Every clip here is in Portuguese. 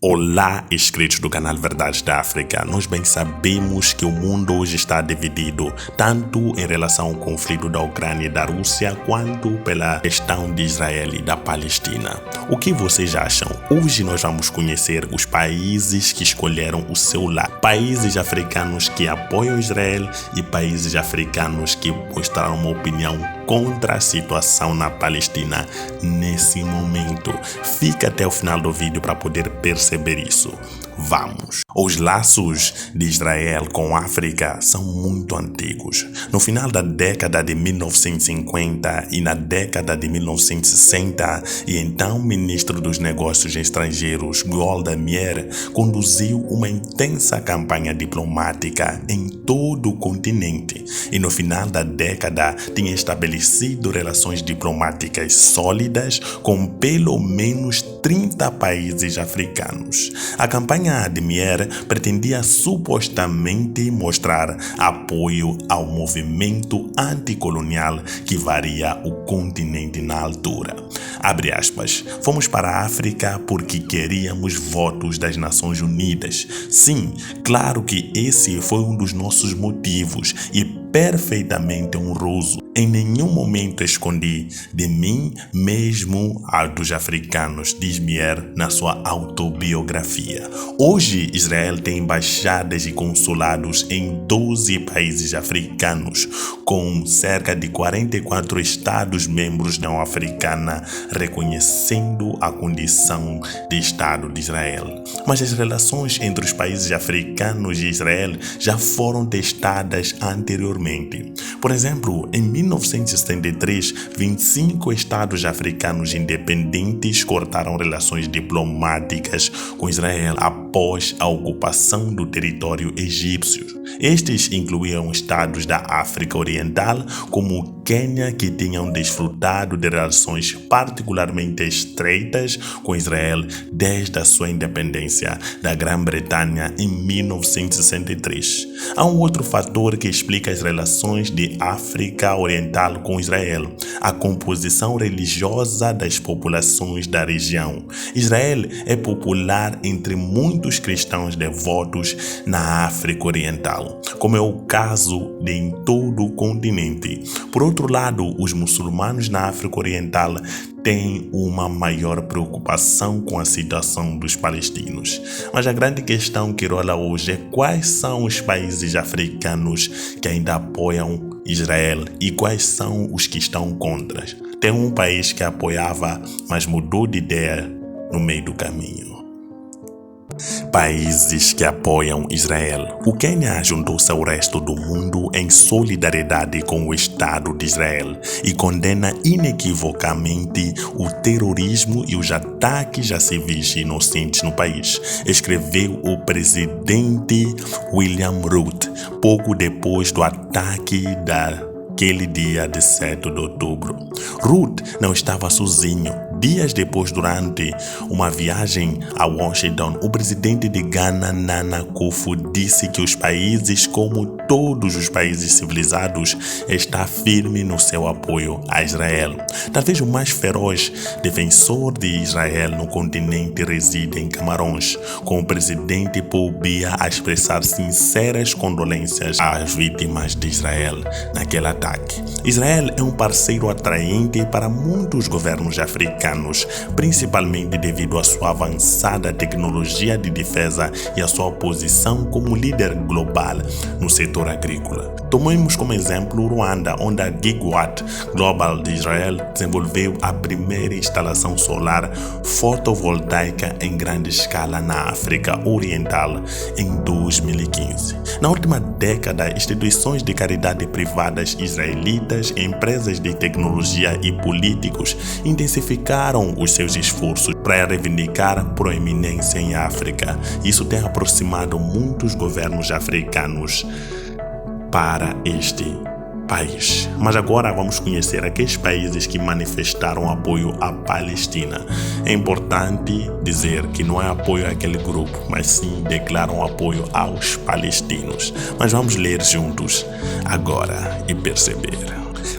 Olá, inscritos do canal Verdades da África. Nós bem sabemos que o mundo hoje está dividido, tanto em relação ao conflito da Ucrânia e da Rússia, quanto pela questão de Israel e da Palestina. O que vocês acham? Hoje nós vamos conhecer os países que escolheram o seu lado. Países africanos que apoiam Israel e países africanos que mostraram uma opinião contra a situação na Palestina nesse momento. Fica até o final do vídeo para poder perceber isso. Vamos! Os laços de Israel com a África são muito antigos. No final da década de 1950 e na década de 1960, e então ministro dos Negócios Estrangeiros Golda Meir conduziu uma intensa campanha diplomática em todo o continente e no final da década tinha estabelecido relações diplomáticas sólidas com pelo menos 30 países africanos. A campanha de Meir pretendia supostamente mostrar apoio ao movimento anticolonial que varia o continente na altura. Abre aspas, fomos para a África porque queríamos votos das Nações Unidas. Sim, claro que esse foi um dos nossos motivos e perfeitamente honroso. Em nenhum momento escondi de mim mesmo a dos africanos, diz Meir na sua autobiografia. Hoje, Israel tem embaixadas e consulados em 12 países africanos, com cerca de 44 Estados-membros da União Africana reconhecendo a condição de Estado de Israel. Mas as relações entre os países africanos e Israel já foram testadas anteriormente. Por exemplo, em 1973, 25 estados africanos independentes cortaram relações diplomáticas com Israel após a ocupação do território egípcio. Estes incluíam estados da África Oriental, como o Quênia, que tinham desfrutado de relações particularmente estreitas com Israel desde a sua independência da Grã-Bretanha em 1963. Há um outro fator que explica as relações de África Oriental com Israel: a composição religiosa das populações da região. Israel é popular entre muitos cristãos devotos na África Oriental, como é o caso de em todo o continente. Por outro lado, os muçulmanos na África Oriental têm uma maior preocupação com a situação dos palestinos. Mas a grande questão que rola hoje é quais são os países africanos que ainda apoiam Israel e quais são os que estão contra. Tem um país que apoiava, mas mudou de ideia no meio do caminho. Países que apoiam Israel. O Quênia juntou-se ao resto do mundo em solidariedade com o Estado de Israel e condena inequivocamente o terrorismo e os ataques a civis inocentes no país, escreveu o presidente William Ruto pouco depois do ataque daquele dia de 7 de outubro. Ruto não estava sozinho. Dias depois, durante uma viagem a Washington, o presidente de Ghana, Nana Akufo, disse que os países, como todos os países civilizados, está firme no seu apoio a Israel. Talvez o mais feroz defensor de Israel no continente reside em Camarões, com o presidente Paul Biya a expressar sinceras condolências às vítimas de Israel naquele ataque. Israel é um parceiro atraente para muitos governos africanos, principalmente devido à sua avançada tecnologia de defesa e à sua posição como líder global no setor agrícola. Tomemos como exemplo Ruanda, onde a Gigawatt Global de Israel desenvolveu a primeira instalação solar fotovoltaica em grande escala na África Oriental em 2015. Na última década, instituições de caridade privadas israelitas, empresas de tecnologia e políticos intensificaram os seus esforços para reivindicar proeminência em África. Isso tem aproximado muitos governos africanos para este país. Mas agora vamos conhecer aqueles países que manifestaram apoio à Palestina. É importante dizer que não é apoio àquele grupo, mas sim declaram apoio aos palestinos. Mas vamos ler juntos agora e perceber.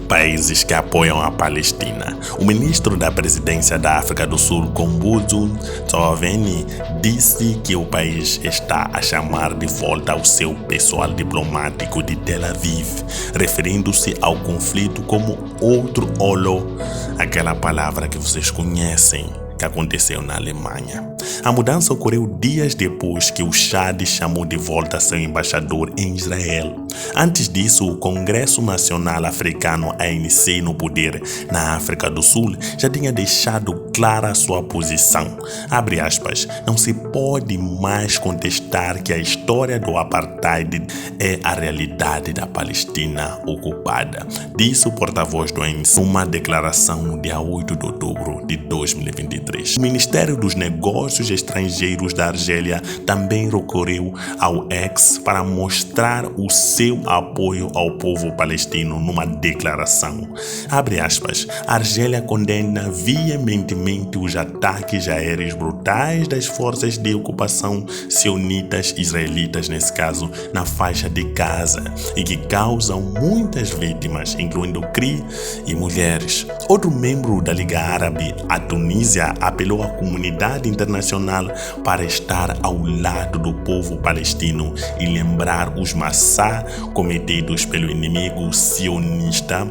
países que apoiam a Palestina. O ministro da presidência da África do Sul, Kombuzu Ntshavheni, disse que o país está a chamar de volta o seu pessoal diplomático de Tel Aviv, referindo-se ao conflito como outro holo, aquela palavra que vocês conhecem, que aconteceu na Alemanha. A mudança ocorreu dias depois que o Chad chamou de volta seu embaixador em Israel. Antes disso, o Congresso Nacional Africano, ANC, no poder na África do Sul, já tinha deixado clara sua posição. Abre aspas, não se pode mais contestar que a história do apartheid é a realidade da Palestina ocupada, disse o porta-voz do ANC numa declaração no dia 8 de outubro de 2023. O Ministério dos Negócios Estrangeiros da Argélia também recorreu ao X para mostrar o seu apoio ao povo palestino numa declaração. Abre aspas, a Argélia condena veementemente os ataques aéreos brutais das forças de ocupação sionitas israelitas, nesse caso, na faixa de Gaza, e que causam muitas vítimas, incluindo crianças e mulheres. Outro membro da Liga Árabe, a Tunísia, apelou à comunidade internacional para estar ao lado do povo palestino e lembrar os massacres cometidos pelo inimigo sionista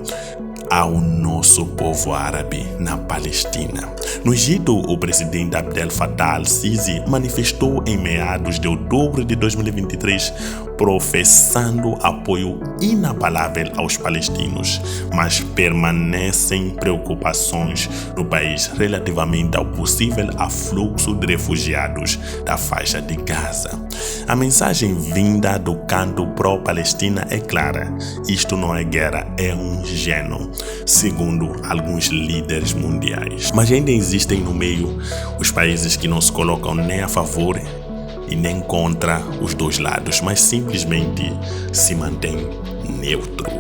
ao nosso povo árabe na Palestina. No Egito, o presidente Abdel Fattah al-Sisi manifestou em meados de outubro de 2023 professando apoio inabalável aos palestinos, mas permanecem preocupações no país relativamente ao possível afluxo de refugiados da faixa de Gaza. A mensagem vinda do canto pró-Palestina é clara: isto não é guerra, é um gênero, segundo alguns líderes mundiais. Mas ainda existem no meio os países que não se colocam nem a favor e nem contra os dois lados, mas simplesmente se mantém neutro.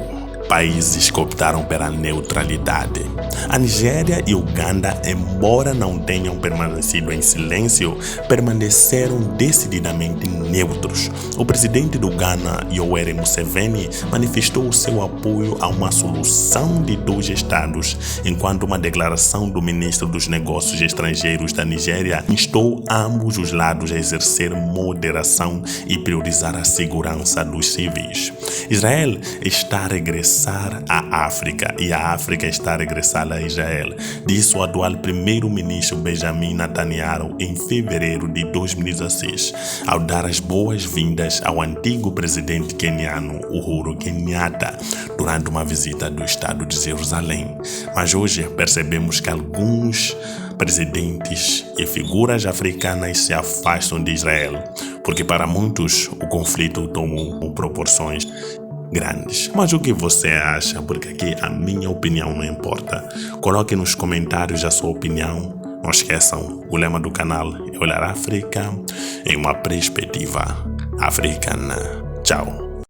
Países que optaram pela neutralidade. A Nigéria e Uganda, embora não tenham permanecido em silêncio, permaneceram decididamente neutros. O presidente do Ghana, Yoweri Museveni, manifestou o seu apoio a uma solução de dois estados, enquanto uma declaração do ministro dos Negócios Estrangeiros da Nigéria instou ambos os lados a exercer moderação e priorizar a segurança dos civis. Israel está a regressar à África e a África está a regressar a Israel, disse o atual primeiro-ministro Benjamin Netanyahu em fevereiro de 2016, ao dar as boas-vindas ao antigo presidente queniano Uhuru Kenyatta durante uma visita do estado de Jerusalém. Mas hoje percebemos que alguns presidentes e figuras africanas se afastam de Israel, porque para muitos o conflito tomou proporções grandes. Mas o que você acha? Porque aqui a minha opinião não importa. Coloque nos comentários a sua opinião. Não esqueçam, o lema do canal é olhar a África em uma perspectiva africana. Tchau.